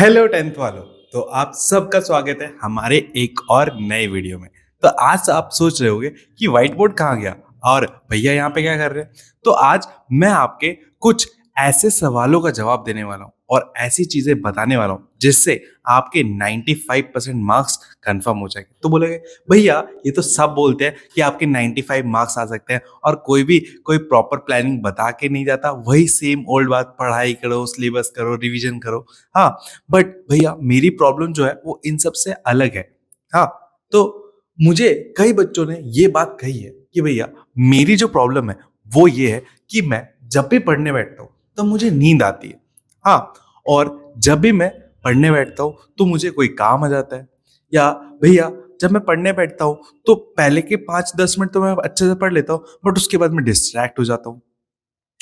Hello tenth वालों। तो आप सबका स्वागत है हमारे एक और नए वीडियो में। तो आज आप सोच रहे होंगे कि व्हाइट बोर्ड कहाँ गया और भैया यहाँ पे क्या कर रहे हैं। तो आज मैं आपके कुछ ऐसे सवालों का जवाब देने वाला हूँ और ऐसी चीजें बताने वाला हूँ जिससे आपके 95% मार्क्स कंफर्म हो जाएंगे। तो बोलेंगे भैया ये तो सब बोलते हैं कि आपके 95 मार्क्स आ सकते हैं और कोई प्रॉपर प्लानिंग बता के नहीं जाता, वही सेम ओल्ड बात, पढ़ाई करो, सिलेबस करो, रिवीजन करो। हाँ, बट भैया मेरी प्रॉब्लम जो है वो इन सब से अलग है। हाँ, तो मुझे कई बच्चों ने ये बात कही है कि भैया मेरी जो प्रॉब्लम है वो ये है कि मैं जब भी पढ़ने बैठता हूँ तो मुझे नींद आती है। हाँ, और जब भी मैं पढ़ने बैठता हूँ तो मुझे कोई काम आ जाता है। या भैया जब मैं पढ़ने बैठता हूँ तो पहले के 5-10 मिनट तो मैं अच्छे से पढ़ लेता हूँ, बट उसके बाद मैं डिस्ट्रैक्ट हो जाता हूँ।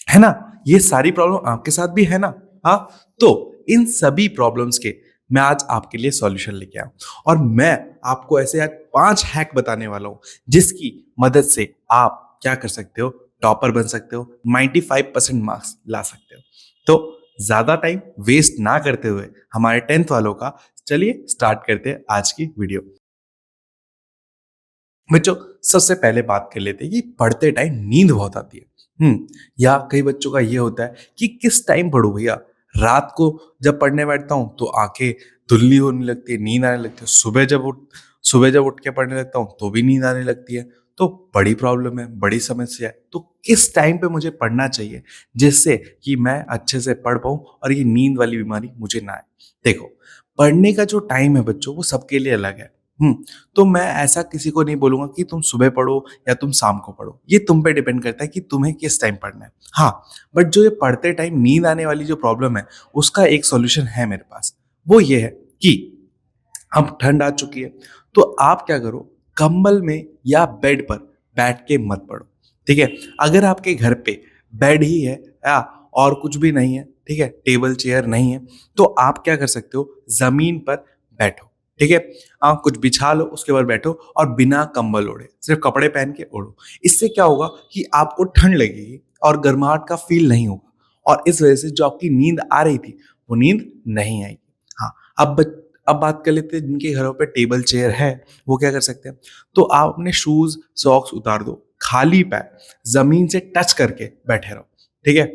है ना? ये सारी प्रॉब्लम आपके साथ भी है ना? हाँ, तो इन सभी प्रॉब्लम्स के मैं आज आपके लिए सॉल्यूशन लेके आया हूं और मैं आपको ऐसे आज 5 हैक बताने वाला हूं जिसकी मदद से आप क्या कर सकते हो, टॉपर बन सकते हो, 95% मार्क्स ला सकते हो। तो ज्यादा टाइम वेस्ट ना करते हुए हमारे 10th वालों का चलिए स्टार्ट करते हैं आज की वीडियो। बच्चों, सबसे पहले बात कर लेते हैं कि पढ़ते टाइम नींद बहुत आती है। या कई बच्चों का ये होता है कि किस टाइम पढूं भैया। रात को जब पढ़ने बैठता हूँ तो आंखें धुंधली होने लगती है, नींद आने लगती है। सुबह जब उठ के पढ़ने लगता हूँ तो भी नींद आने लगती है। तो बड़ी प्रॉब्लम है, बड़ी समस्या है। तो किस टाइम पे मुझे पढ़ना चाहिए जिससे कि मैं अच्छे से पढ़ पाऊँ और ये नींद वाली बीमारी मुझे ना आए। देखो, पढ़ने का जो टाइम है बच्चों वो सबके लिए अलग है। हम्म तो मैं ऐसा किसी को नहीं बोलूंगा कि तुम सुबह पढ़ो या तुम शाम को पढ़ो। ये तुम पे डिपेंड करता है कि तुम्हें किस टाइम पढ़ना है। हाँ, बट जो ये पढ़ते टाइम नींद आने वाली जो प्रॉब्लम है उसका एक सॉल्यूशन है मेरे पास। वो ये है कि अब ठंड आ चुकी है तो आप क्या करो, कंबल में या बेड पर बैठ के मत पढ़ो। ठीक है? अगर आपके घर पे बेड ही है या और कुछ भी नहीं है, ठीक है, टेबल चेयर नहीं है, तो आप क्या कर सकते हो, जमीन पर बैठो। ठीक है? कुछ बिछा लो, उसके बाद बैठो और बिना कंबल ओढ़े सिर्फ कपड़े पहन के ओढ़ो। इससे क्या होगा कि आपको ठंड लगेगी और गर्माहट का फील नहीं होगा और इस वजह से जो आपकी नींद आ रही थी वो नींद नहीं आएगी। हाँ, अब बात कर लेते हैं जिनके घरों पे टेबल चेयर है, वो क्या कर सकते हैं। तो आप अपने शूज सॉक्स उतार दो, खाली पैर जमीन से टच करके बैठे रहो। ठीक है?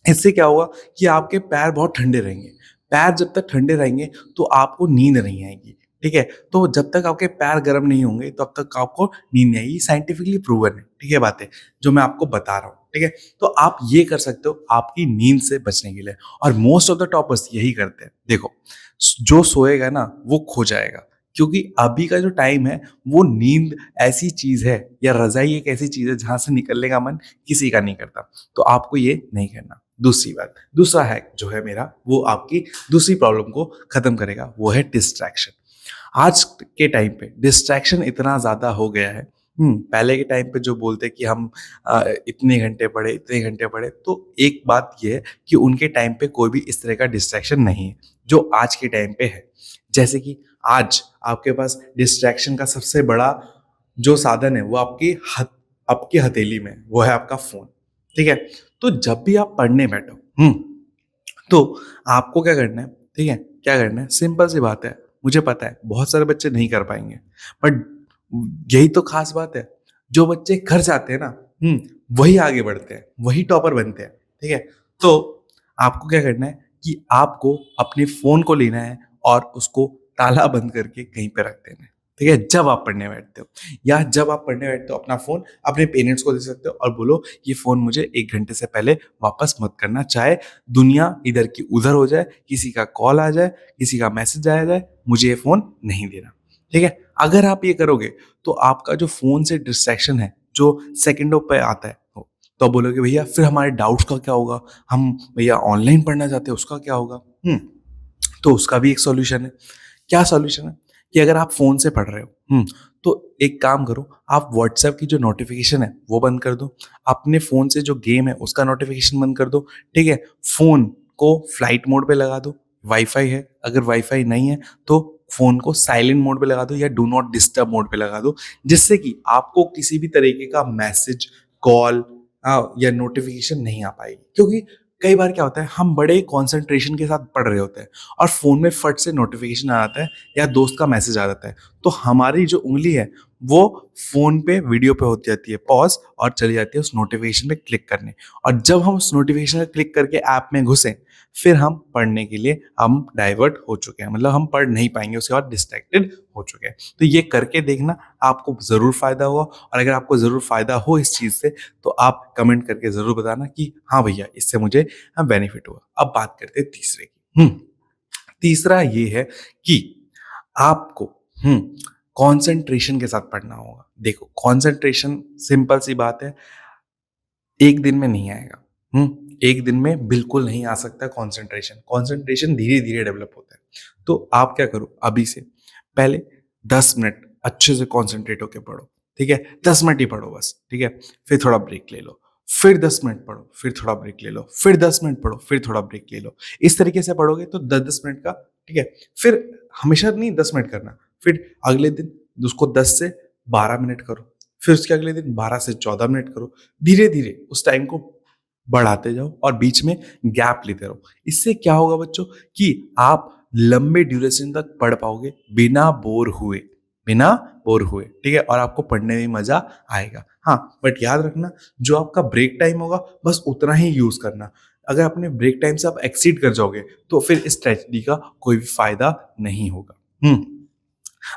इससे क्या होगा कि आपके पैर बहुत ठंडे रहेंगे। पैर जब तक ठंडे रहेंगे तो आपको नींद नहीं आएगी। ठीक है? तो जब तक आपके पैर गर्म नहीं होंगे तब तक आपको नींद नहीं आएगी। साइंटिफिकली प्रूवन है। ठीक है बात है, जो मैं आपको बता रहा हूँ। ठीक है? तो आप ये कर सकते हो आपकी नींद से बचने के लिए, और मोस्ट ऑफ द टॉपर्स यही करते हैं। देखो, जो सोएगा ना वो खो जाएगा, क्योंकि अभी का जो टाइम है वो नींद ऐसी चीज है, या रजाई एक ऐसी चीज है जहां से निकलने का मन किसी का नहीं करता। तो आपको ये नहीं करना। दूसरी बात, दूसरा हैक जो है मेरा, वो आपकी दूसरी प्रॉब्लम को खत्म करेगा, वो है डिस्ट्रैक्शन। आज के टाइम पे डिस्ट्रैक्शन इतना ज्यादा हो गया है। पहले के टाइम पे जो बोलते कि हम इतने घंटे पढ़े, इतने घंटे पढ़े, तो एक बात ये है कि उनके टाइम पे कोई भी इस तरह का डिस्ट्रैक्शन नहीं है जो आज के टाइम पे है। जैसे कि आज आपके पास डिस्ट्रैक्शन का सबसे बड़ा जो साधन है वो आपकी हथेली में है, वो है आपका फोन। ठीक है? तो जब भी आप पढ़ने बैठो, तो आपको क्या करना है, ठीक है, क्या करना है, सिंपल सी बात है। मुझे पता है बहुत सारे बच्चे नहीं कर पाएंगे, बट यही तो खास बात है। जो बच्चे कर जाते हैं ना, वही आगे बढ़ते हैं, वही टॉपर बनते हैं। ठीक है? तो आपको क्या करना है कि आपको अपने फोन को लेना है और उसको ताला बंद करके कहीं पे रख देना है। ठीक है? जब आप पढ़ने बैठते हो, या जब आप पढ़ने बैठते हो अपना फोन अपने पेरेंट्स को दे सकते हो और बोलो ये फोन मुझे 1 घंटे से पहले वापस मत करना, चाहे दुनिया इधर की उधर हो जाए, किसी का कॉल आ जाए, किसी का मैसेज आया जाए, मुझे ये फोन नहीं देना। ठीक है? अगर आप ये करोगे तो आपका जो फोन से डिस्ट्रैक्शन है, जो सेकंडों पे आता है, तो आप बोलोगे भैया फिर हमारे डाउट्स का क्या होगा, हम भैया ऑनलाइन पढ़ना चाहते हैं उसका क्या होगा। तो उसका भी एक सॉल्यूशन है। क्या सॉल्यूशन है कि अगर आप फोन से पढ़ रहे हो, तो एक काम करो, आप व्हाट्सएप की जो नोटिफिकेशन है वो बंद कर दो। अपने फोन से जो गेम है उसका नोटिफिकेशन बंद कर दो। ठीक है? फोन को फ्लाइट मोड पे लगा दो। वाईफाई है, अगर वाईफाई नहीं है तो फोन को साइलेंट मोड पे लगा दो या डू नॉट डिस्टर्ब मोड पे लगा दो, जिससे कि आपको किसी भी तरीके का मैसेज, कॉल या नोटिफिकेशन नहीं आ पाएगी। क्योंकि कई बार क्या होता है, हम बड़े कंसंट्रेशन के साथ पढ़ रहे होते हैं और फ़ोन में फट से नोटिफ़िकेशन आ जाता है या दोस्त का मैसेज आ जाता है। तो हमारी जो उँगली है, वो फ़ोन पे वीडियो पे होती जाती है पॉज़ और चली जाती है उस नोटिफ़िकेशन पे क्लिक करने। और जब हम उस नोटिफ़िकेशन पे क्लिक करके ऐप में घुसे, फिर हम पढ़ने के लिए हम डाइवर्ट हो चुके हैं। मतलब हम पढ़ नहीं पाएँगे, उसके बाद डिस्ट्रैक्टेड हो चुके हैं। तो ये करके देखना, आपको ज़रूर फ़ायदा होगा और अगर आपको ज़रूर फ़ायदा हो इस चीज़ से, तो आप कमेंट करके ज़रूर बताना कि हाँ भैया, इससे मुझे बेनिफिट हुआ। अब बात करते हैं तीसरे की। तीसरा ये है कि आपको हुँ, कंसंट्रेशन के साथ पढ़ना होगा। देखो, कंसंट्रेशन सिंपल सी बात है, एक दिन में नहीं आएगा। एक दिन में बिल्कुल नहीं आ सकता कंसंट्रेशन। कंसंट्रेशन धीरे-धीरे डेवलप होता है। तो आप क्या करो, अभी से पहले 10 मिनट अच्छे से कंसंट्रेट होके पढ़ो, ठीक है? 10 मिनट ही पढ़ो बस, ठीक है? फिर थोड़ा ब्रेक ले लो, फिर 10 मिनट पढ़ो, फिर थोड़ा ब्रेक ले लो, फिर 10 मिनट पढ़ो, फिर थोड़ा ब्रेक ले लो। इस तरीके से पढ़ोगे तो 10-10 मिनट का, ठीक है? फिर हमेशा नहीं 10 मिनट करना, फिर अगले दिन उसको 10 से 12 मिनट करो, फिर उसके अगले दिन 12 से 14 मिनट करो। धीरे-धीरे उस टाइम को बढ़ाते जाओ और बीच में गैप लेते रहो। इससे क्या होगा बच्चों कि आप लंबे ड्यूरेशन तक पढ़ पाओगे बिना बोर हुए, ठीक है? और आपको पढ़ने में मज़ा आएगा। हाँ, बट याद रखना, जो आपका ब्रेक टाइम होगा बस उतना ही यूज़ करना। अगर अपने ब्रेक टाइम से आप एक्सीड कर जाओगे, तो फिर इस स्ट्रेटजी का कोई भी फ़ायदा नहीं होगा।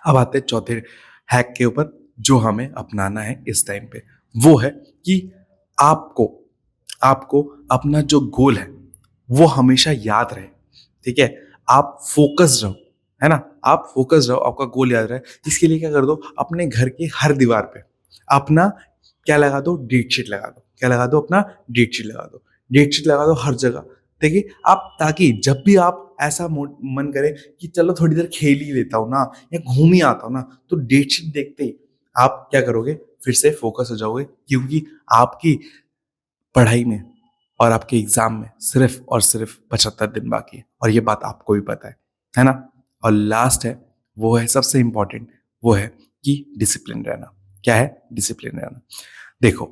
अब आते हैं चौथे हैक के ऊपर, जो हमें अपनाना है इस टाइम पे। वो है कि आपको आपको अपना जो गोल है, वो हमेशा याद रहे, ठीक है? आप फ़ोकस्ड रहो, है ना? आप फ़ोकस्ड रहो, आपका गोल याद रहे। इसके लिए क्या कर दो, अपने घर की हर दीवार पे अपना क्या लगा दो, डेट शीट लगा दो। क्या लगा दो? अपना डेट शीट लगा दो। डेट शीट लगा दो हर जगह, देखिए आप, ताकि जब भी आप ऐसा मन करे कि चलो थोड़ी देर खेल ही लेता हूँ ना, या घूम ही आता हूँ ना, तो डेट शीट देखते ही आप क्या करोगे, फिर से फ़ोकस हो जाओगे, क्योंकि आपकी पढ़ाई में और आपके एग्ज़ाम में सिर्फ़ और सिर्फ़ 75 दिन बाकी है, और ये बात आपको भी पता है ना? और लास्ट है, वो है सबसे इम्पोर्टेंट, वो है कि डिसिप्लिन रहना। क्या है? डिसिप्लिन रहना। देखो,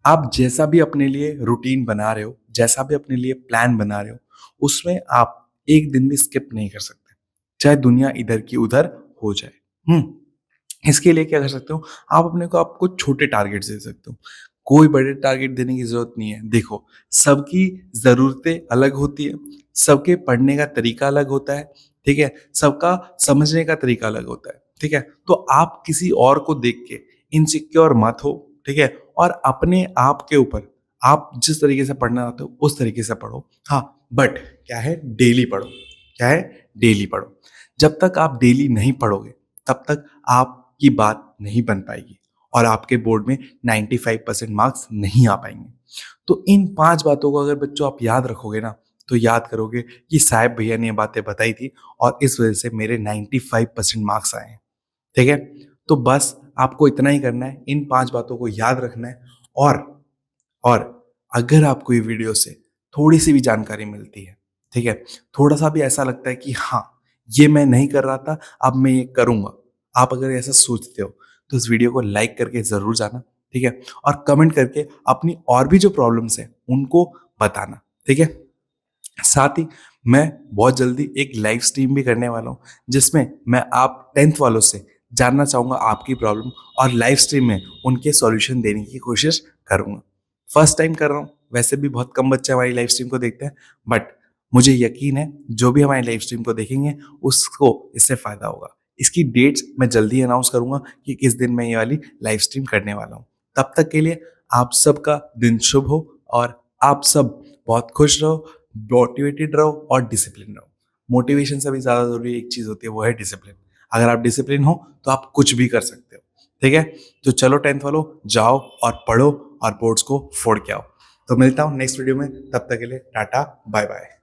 आप जैसा भी अपने लिए रूटीन बना रहे हो, जैसा भी अपने लिए प्लान बना रहे हो, उसमें आप एक दिन भी स्किप नहीं कर सकते, चाहे दुनिया इधर की उधर हो जाए। हुँ? इसके लिए क्या कर सकते हो, आप अपने को आपको छोटे टारगेट्स दे सकते हो। कोई बड़े टारगेट देने की ज़रूरत नहीं है। देखो, सबकी ज़रूरतें अलग होती है, सबके पढ़ने का तरीका अलग होता है, ठीक है? सबका समझने का तरीका अलग होता है, ठीक है? तो आप किसी और को देख के इनसिक्योर मत हो, ठीक है? और अपने आप के ऊपर आप जिस तरीके से पढ़ना चाहते हो, उस तरीके से पढ़ो। हाँ, बट क्या है, डेली पढ़ो। क्या है? डेली पढ़ो। जब तक आप डेली नहीं पढ़ोगे, तब तक आपकी बात नहीं बन पाएगी और आपके बोर्ड में 95% मार्क्स नहीं आ पाएँगे। तो इन 5 बातों को अगर बच्चों आप याद रखोगे ना, तो याद करोगे कि साहब भैया ने ये बातें बताई थी और इस वज़ह से मेरे 95% मार्क्स आए हैं। ठीक है? तो बस आपको इतना ही करना है, इन 5 बातों को याद रखना है, और और अगर आपको ये वीडियो से थोड़ी-सी भी जानकारी मिलती है, ठीक है? थोड़ा-सा भी ऐसा लगता है कि हाँ, ये मैं नहीं कर रहा था, अब मैं ये करूँगा। आप अगर ऐसा सोचते हो, तो इस वीडियो को लाइक करके ज़रूर जाना, ठीक है? और कमेंट करके अपनी और भी जो प्रॉब्लम्स हैं, उनको बताना, ठीक है? साथ ही मैं बहुत जल्दी एक लाइव स्ट्रीम भी करने वाला हूँ, जिसमें मैं आप 10th वालों से जानना चाहूँगा आपकी प्रॉब्लम, और लाइव स्ट्रीम में उनके सॉल्यूशन देने की कोशिश करूँगा। फर्स्ट टाइम कर रहा हूँ, वैसे भी बहुत कम बच्चे हमारी लाइव स्ट्रीम को देखते हैं, बट मुझे यकीन है जो भी हमारी लाइव स्ट्रीम को देखेंगे, उसको इससे फ़ायदा होगा। इसकी डेट्स मैं जल्दी ही अनाउंस करूँगा कि किस दिन मैं ये वाली लाइव स्ट्रीम करने वाला हूँ। तब तक के लिए आप सबका दिन शुभ हो, और आप सब बहुत खुश रहो, मोटिवेटेड रहो और डिसिप्लिन रहो। मोटिवेशन से भी ज़्यादा ज़रूरी एक चीज़ होती है, वो है डिसिप्लिन। अगर आप डिसिप्लिन हो, तो आप कुछ भी कर सकते हो, ठीक है? तो चलो 10th वालों, जाओ और पढ़ो और बोर्ड्स को फोड़ के आओ। तो मिलता हूँ नेक्स्ट वीडियो में, तब तक के लिए टाटा, बाय बाय।